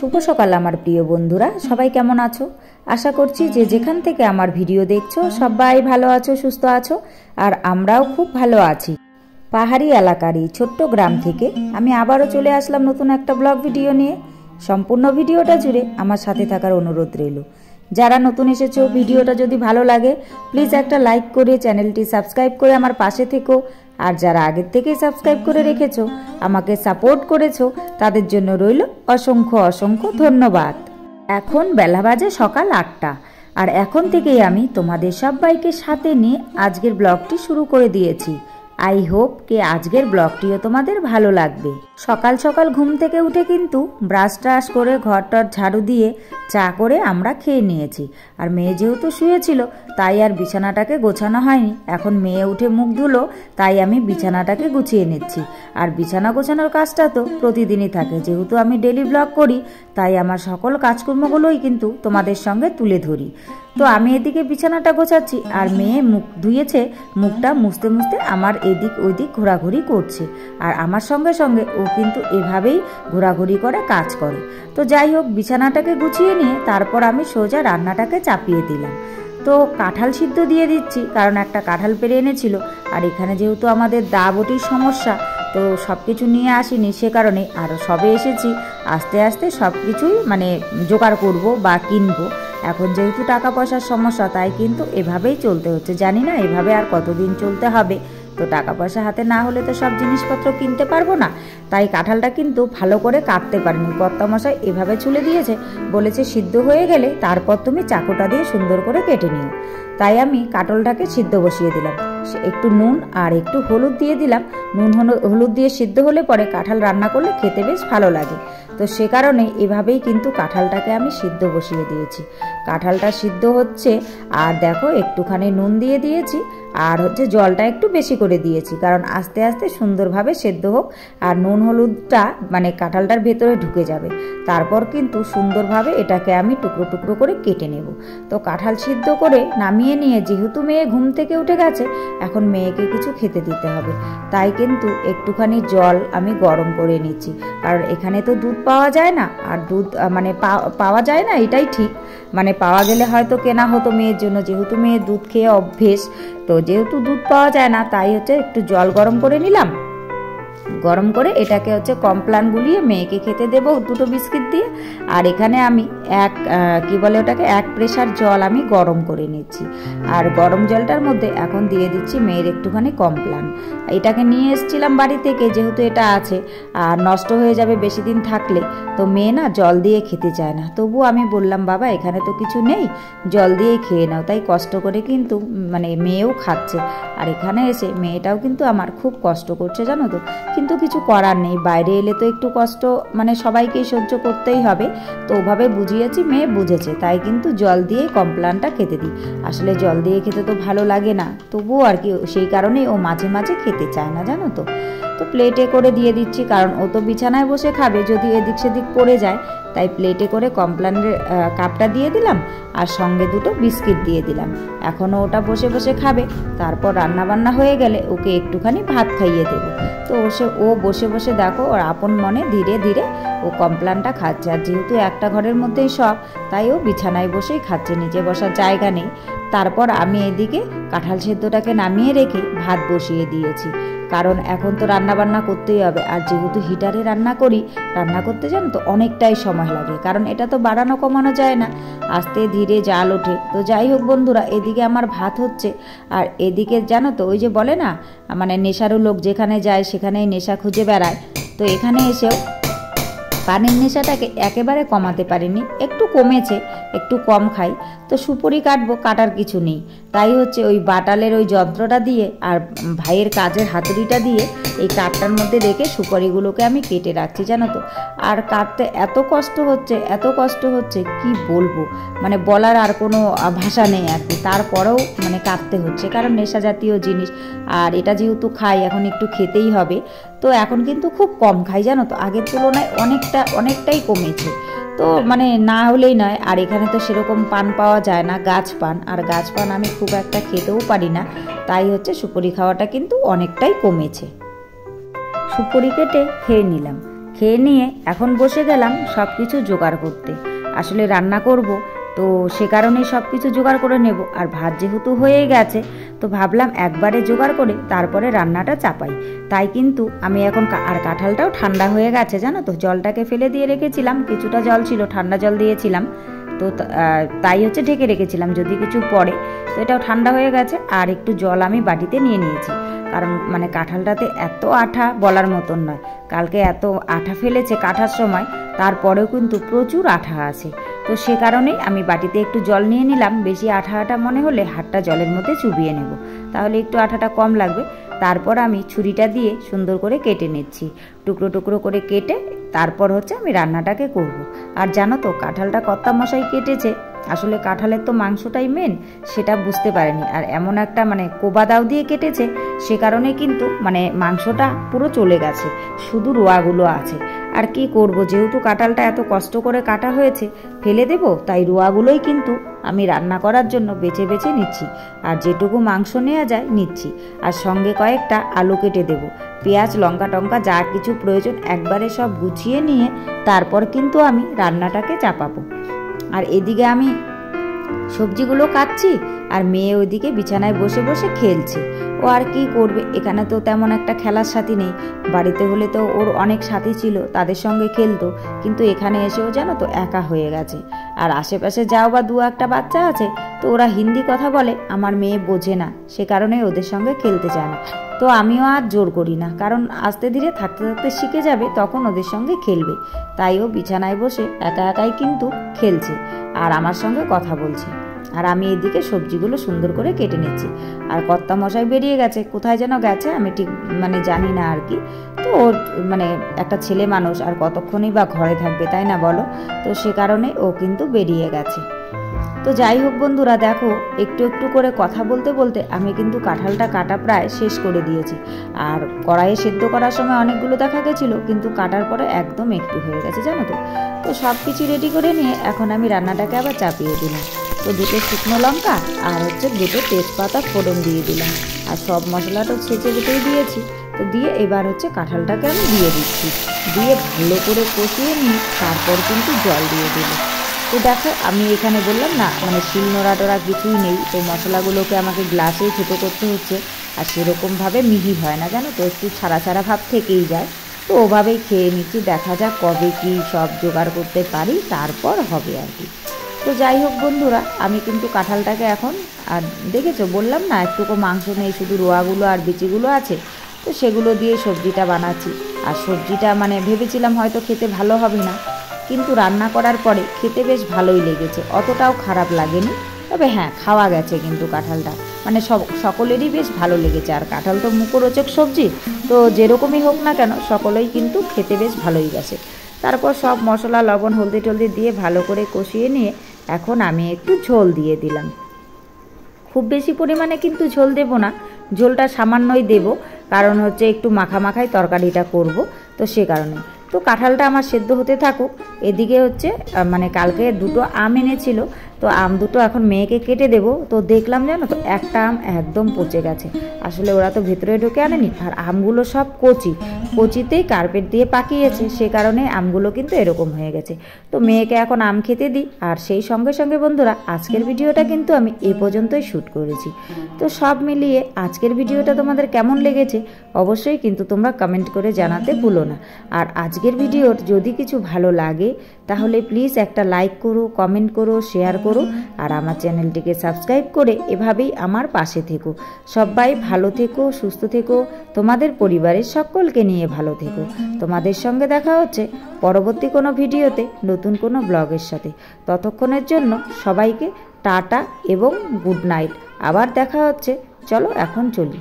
শুভ সকাল আমার প্রিয় বন্ধুরা, সবাই কেমন আছো? আশা করছি যে যেখান থেকে আমার ভিডিও দেখছো সবাই ভালো আছো, সুস্থ আছো, আর আমরাও খুব ভালো আছি। পাহাড়ি এলাকার এই ছোট্ট গ্রাম থেকে আমি আবারও চলে আসলাম নতুন একটা ব্লগ ভিডিও নিয়ে। সম্পূর্ণ ভিডিওটা জুড়ে আমার সাথে থাকার অনুরোধ রইল। যারা নতুন এসেছো, ভিডিওটা যদি ভালো লাগে প্লিজ একটা লাইক করে চ্যানেলটি সাবস্ক্রাইব করে আমার পাশে থেকো। আর যারা আগের থেকেই সাবস্ক্রাইব করে রেখেছো, আমাকে সাপোর্ট করেছো, তাদের জন্য রইল অসংখ্য অসংখ্য ধন্যবাদ। এখন বেলা বাজে সকাল 8টা, আর এখন থেকেই আমি তোমাদের সবাইকে সাথে নিয়ে আজকের ব্লগটি শুরু করে দিয়েছি। আই হোপ কে আজকের ব্লগটিও তোমাদের ভালো লাগবে। সকাল সকাল ঘুম থেকে উঠে কিন্তু ব্রাশ ট্রাশ করে ঘরটার ঝাড়ু দিয়ে চা করে আমরা খেয়ে নিয়েছি। আর মেয়ে যেহেতু শুয়েছিল তাই আর বিছানাটাকে গোছানো হয়নি। এখন মেয়ে উঠে মুখ ধুলো, তাই আমি বিছানাটাকে গুছিয়ে নিচ্ছি। আর বিছানা গোছানোর কাজটা তো প্রতিদিনই থাকে, যেহেতু আমি ডেলি ব্লগ করি তাই আমার সকল কাজকর্মগুলোই কিন্তু তোমাদের সঙ্গে তুলে ধরি। তো আমি এদিকে বিছানাটা গোছাচ্ছি আর মেয়ে মুখ ধুয়েছে, মুখটা মুছতে মুছতে আমার এদিক ওইদিক ঘোরাঘুরি করছে। আর আমার সঙ্গে সঙ্গে ও কিন্তু এভাবেই ঘোরাঘুরি করে কাজ করে। তো যাই হোক, বিছানাটাকে গুছিয়ে নিয়ে তারপর আমি সোজা রান্নাটাকে চাপিয়ে দিলাম। তো কাঁঠাল সিদ্ধ দিয়ে দিচ্ছি, কারণ একটা কাঁঠাল পেরে এনেছিল। আর এখানে যেহেতু আমাদের দাবটির সমস্যা, তো সব কিছু নিয়ে আসিনি, সে কারণে আর সবে এসেছি। আস্তে আস্তে সব কিছুই জোগাড় করব বা কিনবো। এখন যেহেতু টাকা পয়সার সমস্যা, তাই কিন্তু এভাবেই চলতে হচ্ছে। জানি না এভাবে আর কতদিন চলতে হবে। তো টাকা পয়সা হাতে না হলে তো সব জিনিসপত্র কিনতে পারবো না। তাই কাঁঠালটা কিন্তু ভালো করে কাটতে পারিনি। কর্তামশাই এভাবে ছুলে দিয়েছে, বলেছে সিদ্ধ হয়ে গেলে তারপর তুমি চাকুটা দিয়ে সুন্দর করে কেটে নিও। তাই আমি কাঁঠালটাকে সিদ্ধ বসিয়ে দিলাম। একটু নুন আর একটু হলুদ দিয়ে দিলাম। নুন হলুদ দিয়ে সিদ্ধ হলে পরে কাঁঠাল রান্না করলে খেতে বেশ ভালো লাগে। তো সে কারণে এভাবেই কিন্তু কাঁঠালটাকে আমি সিদ্ধ বসিয়ে দিয়েছি। কাঁঠালটা সিদ্ধ হচ্ছে, আর দেখো একটুখানি নুন দিয়ে দিয়েছি, আর জলটা একটু বেশি করে দিয়েছি, কারণ আস্তে আস্তে সুন্দরভাবে সেদ্ধ হোক আর নুন হলুদটা কাঁঠালটার ভেতরে ঢুকে যাবে। তারপর কিন্তু সুন্দরভাবে এটাকে আমি টুকরো টুকরো করে কেটে নেব। তো কাঁঠাল সিদ্ধ করে নামিয়ে নিয়ে, যেহেতু মেয়ে ঘুম থেকে উঠে গেছে, এখন মেয়েকে কিছু খেতে দিতে হবে, তাই কিন্তু একটুখানি জল আমি গরম করে নিচ্ছি। কারণ এখানে তো দুধ পাওয়া যায় না, আর দুধ পাওয়া যায় না এটাই ঠিক, পাওয়া গেলে হয়তো কেনা হতো মেয়ের জন্য, যেহেতু মেয়ের দুধ খেয়ে অভ্যেস। তো যেহেতু দুধ পাওয়া যায় না, তাই একটু জল গরম করে নিলাম। গরম করে এটাকে কমপ্লান গুলিয়ে মেয়েকে খেতে দেবো 2টো বিস্কিট দিয়ে। আর এখানে আমি এক প্রেসার জল আমি গরম করে নিচ্ছি। আর গরম জলটার মধ্যে এখন দিয়ে দিচ্ছি মেয়ের একটুখানি কমপ্লান। এটাকে নিয়ে এসেছিলাম বাড়ি থেকে, যেহেতু এটা আছে আর নষ্ট হয়ে যাবে বেশি দিন থাকলে। তো মেয়ে না জল দিয়ে খেতে চায় না, তবু আমি বললাম বাবা এখানে তো কিছু নেই, জল দিয়েই খেয়ে নাও। তাই কষ্ট করে কিন্তু মেয়েও খাচ্ছে। আর এখানে এসে মেয়েটাও কিন্তু আমার খুব কষ্ট করছে, জানো তো। কিন্তু কিছু করার নেই, বাইরে এলে তো একটু কষ্ট সবাইকেই সহ্য করতেই হবে। তো ওভাবে বুঝিয়েছি, মেয়ে বুঝেছে, তাই কিন্তু জল দিয়ে কমপ্লানটা খেতে দিই। আসলে জল দিয়ে খেতে তো ভালো লাগে না, তবুও আর কি, সেই কারণেই ও মাঝে মাঝে খেতে চায় না, জানো তো। তো প্লেটে করে দিয়ে দিচ্ছি, কারণ ও তো বিছানায় বসে খাবে, যদি এদিক সেদিক পড়ে যায়। তাই প্লেটে করে কমপ্লানের কাপটা দিয়ে দিলাম, আর সঙ্গে 2টো বিস্কিট দিয়ে দিলাম। এখনও ওটা বসে বসে খাবে। তারপর রান্নাবান্না হয়ে গেলে ওকে একটুখানি ভাত খাইয়ে দেবো। তো ও বসে বসে দেখো ওর আপন মনে ধীরে ধীরে ও কমপ্লানটা খাচ্ছে। আর যেহেতু একটা ঘরের মধ্যেই সব, তাই ও বিছানায় বসেই খাচ্ছে, নিচে বসার জায়গা নেই। তারপর আমি এদিকে কাঁঠাল সেদ্ধটাকে নামিয়ে রেখে ভাত বসিয়ে দিয়েছি, কারণ এখন তো রান্না বান্না করতেই হবে। আর যেহেতু হিটারে রান্না করি, রান্না করতে জানো তো অনেকটাই সময় লাগে, কারণ এটা তো বাড়ানো কমানো যায় না, আস্তে ধীরে জাল ওঠে। তো যাই হোক বন্ধুরা, এদিকে আমার ভাত হচ্ছে, আর এদিকে জানো তো ওই যে বলে না, নেশারু লোক যেখানে যায় সেখানেই নেশা খুঁজে বেড়ায়। তো এখানে এসেও পানির নেশাটাকে একেবারে কমাতে পারিনি, একটু কমেছে, একটু কম খাই। তো সুপুরি কাটবো, কাটার কিছু নেই, তাই ওই বাটালের ওই যন্ত্রটা দিয়ে আর ভাইয়ের কাজের হাতুড়িটা দিয়ে এই কাঠটার মধ্যে রেখে সুপারিগুলোকে আমি কেটে রাখছি, জানো তো। আর কাটতে এত কষ্ট হচ্ছে কি বলবো, বলার আর কোনো ভাষা নেই আর কি। তারপরেও কাটতে হচ্ছে, কারণ নেশা জাতীয় জিনিস, আর এটা যেহেতু খাই এখন একটু খেতেই হবে। তো এখন কিন্তু খুব কম খাই, জানো তো, আগের তুলনায় অনেকটাই কমেছে। তো না হলেই নয়। আর এখানে তো সেরকম পান পাওয়া যায় না, গাছ পান, আর গাছ পান আমি খুব একটা খেতেও পারি না, তাই সুপুরি খাওয়াটা কিন্তু অনেকটাই কমেছে। সুপুরি কেটে খেয়ে নিলাম। খেয়ে নিয়ে এখন বসে গেলাম সব কিছু জোগাড় করতে। আসলে রান্না করব, তো সে কারণেই সব কিছু জোগাড় করে নেব। আর ভাত যেহেতু হয়ে গেছে, তো ভাবলাম একবারে জোগাড় করে তারপরে রান্নাটা চাপাই। তাই কিন্তু আমি এখন আর কাঁঠালটাও ঠান্ডা হয়ে গেছে জানো তো, জলটাকে ফেলে দিয়ে রেখেছিলাম, কিছুটা জল ছিল, ঠান্ডা জল দিয়েছিলাম, তো তাই হচ্ছে ঢেকে রেখেছিলাম যদি কিছু পড়ে। তো এটাও ঠান্ডা হয়ে গেছে। আর একটু জল আমি বাটিতে নিয়ে নিয়েছি, কারণ মানে কাঁঠালটাতে এত আঠা বলার মতন নয়। কালকে এত আঠা ফেলেছে কাটার সময়, তারপরেও কিন্তু প্রচুর আঠা আছে। তো সে কারণেই আমি বাটিতে একটু জল নিয়ে নিলাম। বেশি আঠা আঠা মনে হলে হাতটা জলের মধ্যে চুবিয়ে নেব, তাহলে একটু আঠাটা কম লাগবে। তারপর আমি ছুরিটা দিয়ে সুন্দর করে কেটে নিচ্ছি, টুকরো টুকরো করে কেটে তারপর হচ্ছে আমি রান্নাটাকে করব। আর জানো তো কাঁঠালটা কর্তামশাই কেটেছে, আসলে কাঁঠালের তো মাংসটাই মেন, সেটা বুঝতে পারেনি। আর এমন একটা মানে কোবা দাও দিয়ে কেটেছে, সে কারণে কিন্তু মানে মাংসটা পুরো চলে গেছে, শুধু রোয়াগুলো আছে। আর কি করব, যেহেতু কাঁঠালটা এত কষ্ট করে কাটা হয়েছে, ফেলে দেব, তাই রোয়াগুলোই কিন্তু আমি রান্না করার জন্য বেছে বেছে নিচ্ছি। আর যেটুকু মাংস নেওয়া যায় নিচ্ছি, আর সঙ্গে কয়েকটা আলু কেটে দেব, পেঁয়াজ লঙ্কা টঙ্কা যা কিছু প্রয়োজন একবারে সব গুছিয়ে নিয়ে তারপর কিন্তু আমি রান্নাটাকে চাপাবো। আর এদিকে আমি সবজিগুলো কাটছি, আর মেয়ে ওইদিকে বিছানায় বসে বসে খেলছে। ও আর কি করবে, এখানে তো তেমন একটা খেলার সাথী নেই। বাড়িতে হলে তো ওর অনেক সাথী ছিল, তাদের সঙ্গে খেলতো, কিন্তু এখানে এসেও জানো তো একা হয়ে গেছে। আর আশেপাশে যাও বা দু একটা বাচ্চা আছে, তো ওরা হিন্দি কথা বলে, আমার মেয়ে বোঝে না, সে কারণে ওদের সঙ্গে খেলতে চায় না। তো আমিও আর জোর করি না, কারণ আস্তে ধীরে থাকতে থাকতে শিখে যাবে, তখন ওদের সঙ্গে খেলবে। তাই ও বিছানায় বসে একা একাই কিন্তু খেলছে আর আমার সঙ্গে কথা বলছে। আর আমি এদিকে সবজিগুলো সুন্দর করে কেটে নিচ্ছি। আর কর্তামশাই বেরিয়ে গেছে, কোথায় যেন গেছে আমি ঠিক মানে জানি না আর কি। তো ওর মানে একটা ছেলে মানুষ আর কতক্ষণই বা ঘরে থাকবে, তাই না বলো? তো সে কারণে ও কিন্তু বেরিয়ে গেছে। তো যাই হোক বন্ধুরা, দেখো একটু একটু করে কথা বলতে বলতে আমি কিন্তু কাঁঠালটা কাটা প্রায় শেষ করে দিয়েছি। আর কড়াইয়ে সেদ্ধ করার সময় অনেকগুলো দেখা গেছিলো, কিন্তু কাটার পরে একদম একটু হয়ে গেছে জানো তো। তো সব কিছু রেডি করে নিয়ে এখন আমি রান্নাটাকে আবার চাপিয়ে দিলাম। তো দুটো শুকনো লঙ্কা আর হচ্ছে দুটো তেজপাতা ফোড়ন দিয়ে দিলাম, আর সব মশলাটা ছেঁচে বেটেই দিয়েছি। তো দিয়ে এবার হচ্ছে কাঁঠালটাকে আমি দিয়ে দিচ্ছি, দিয়ে ভালো করে কষিয়ে নিয়ে তারপর কিন্তু জল দিয়ে দিলাম। তো দেখো আমি এখানে বললাম না মানে শিল নোড়া টোড়া কিছুই নেই, তো মশলাগুলোকে আমাকে গ্লাসেই ছোটো করতে হচ্ছে। আর সেরকমভাবে মিহি হয় না জানো তো, একটু ছাড়া ছাড়া ভাব থেকেই যায়। তো ওভাবেই খেয়ে নিচ্ছি, দেখা যাক কবে কি সব জোগাড় করতে পারি, তারপর হবে আর কি। তো যাই হোক বন্ধুরা, আমি কিন্তু কাঁঠালটাকে এখন আর দেখেছো বললাম না একটুকু মাংস নেই, শুধু রোয়াগুলো আর বিচিগুলো আছে, তো সেগুলো দিয়ে সবজিটা বানাচ্ছি। আর সবজিটা মানে ভেবেছিলাম হয়তো খেতে ভালো হবে না, কিন্তু রান্না করার পরে খেতে বেশ ভালোই লেগেছে, অতটাও খারাপ লাগেনি। তবে হ্যাঁ, খাওয়া গেছে কিন্তু কাঁঠালটা মানে সকলেরই বেশ ভালো লেগেছে। আর কাঁঠাল তো মুখরোচক সবজি, তো যেরকমই হোক না কেন সকলেই কিন্তু খেতে বেশ ভালোই গেছে। তারপর সব মশলা লবণ হলদি টলদি দিয়ে ভালো করে কষিয়ে নিয়ে এখন আমি একটু ঝোল দিয়ে দিলাম। খুব বেশি পরিমাণে কিন্তু ঝোল দেব না, ঝোলটা সামান্যই দেব, কারণ হচ্ছে একটু মাখা মাখাই তরকারিটা করব, তো সে কারণে। তো কাঁঠালটা আমার সেদ্ধ হতে থাকুক। এদিকে হচ্ছে মানে কালকে দুটো আম এনেছিল, তো আম দুটো এখন মেয়েকে কেটে দেব। তো দেখলাম জানো তো একটা আম একদম পচে গেছে, আসলে ওরা তো ভেতরে ঢুকে আনেনি। আর আমগুলো সব কচিতেই কার্পেট দিয়ে পাকিয়েছে, সে কারণে আমগুলো কিন্তু এরকম হয়ে গেছে। তো মেয়েকে এখন আম খেতে দিই। আর সেই সঙ্গে সঙ্গে বন্ধুরা, আজকের ভিডিওটা কিন্তু আমি এই পর্যন্তই শ্যুট করেছি। তো সব মিলিয়ে আজকের ভিডিওটা তোমাদের কেমন লেগেছে অবশ্যই কিন্তু তোমরা কমেন্ট করে জানাতে ভুলো না। আর আজকের ভিডিওর যদি কিছু ভালো লাগে তাহলে প্লিজ একটা লাইক করো, কমেন্ট করো, শেয়ার করো, আর আমার চ্যানেলটিকে সাবস্ক্রাইব করে এভাবেই আমার পাশে থেকো। সবাই ভালো থেকো, সুস্থ থেকো, তোমাদের পরিবারের সকলকে নিয়ে ভালো থেকো। তোমাদের সঙ্গে দেখা হচ্ছে পরবর্তী কোনো ভিডিওতে নতুন কোনো ব্লগের সাথে। ততক্ষণের জন্য সবাইকে টাটা এবং গুড নাইট। আবার দেখা হচ্ছে, চলো এখন চলি।